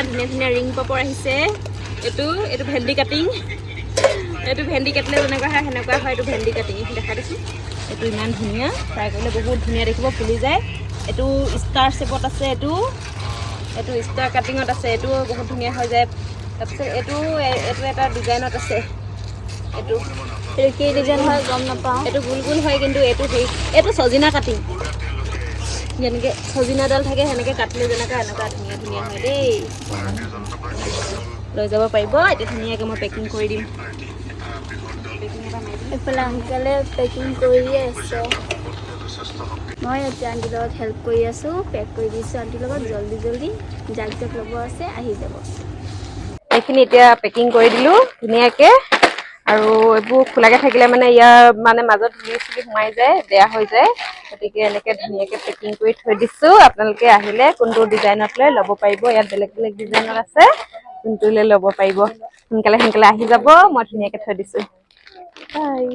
ধুনীয়া ধুনীয়া ৰিং পপৰ আহিছে এইটো ভেন্দি কাটিং এইটো ভেন্দি কাটিলে যেনেকুৱা হয় সেনেকুৱা হয় এইটো ভেন্দি কাটিং দেখাই দিছোঁ এইটো ইমান ধুনীয়া ফ্ৰাই কৰিলে বহুত ধুনীয়া দেখিব ফুলি যায় এইটো ষ্টাৰ শ্বেপত আছে এইটো ষ্টাৰ কাটিঙত আছে এইটো বহুত ধুনীয়া হৈ যায় তাৰপিছত এইটো এটা ডিজাইনত আছে এইটো কি ডিজাইন হয় গম নাপাওঁ এইটো গোল গোল হয় কিন্তু এইটো সজিনা কাটিং যেনেকৈ সজিনাডাল থাকে সেনেকৈ কাটিলে যেনেকুৱা এনেকুৱা ধুনীয়া ধুনীয়া হয় দেই লৈ যাব পাৰিব এতিয়া ধুনীয়াকৈ মই পেকিং কৰি দিম এইফালে আংকেলে পেকিং কৰিয়ে আছে মই এতিয়া আণ্টিৰ লগত হেল্প কৰি আছোঁ পেক কৰি দিছোঁ আণ্টিৰ লগত জল্দি যাক ল'ব আছে আহি যাব এইখিনি এতিয়া পেকিং কৰি দিলোঁ ধুনীয়াকৈ আৰু এইবোৰ খোলাকৈ থাকিলে মানে ইয়াৰ মানে মাজত ধূলি চুলি সোমাই যায় বেয়া হৈ যায় গতিকে এনেকৈ ধুনীয়াকৈ পেকিং কৰি থৈ দিছোঁ আপোনালোকে আহিলে কোনটো ডিজাইনত লৈ ল'ব পাৰিব ইয়াত বেলেগ বেলেগ ডিজাইনত আছে কোনটো লৈ ল'ব পাৰিব সোনকালে আহি যাব মই ধুনীয়াকৈ থৈ দিছোঁ বাই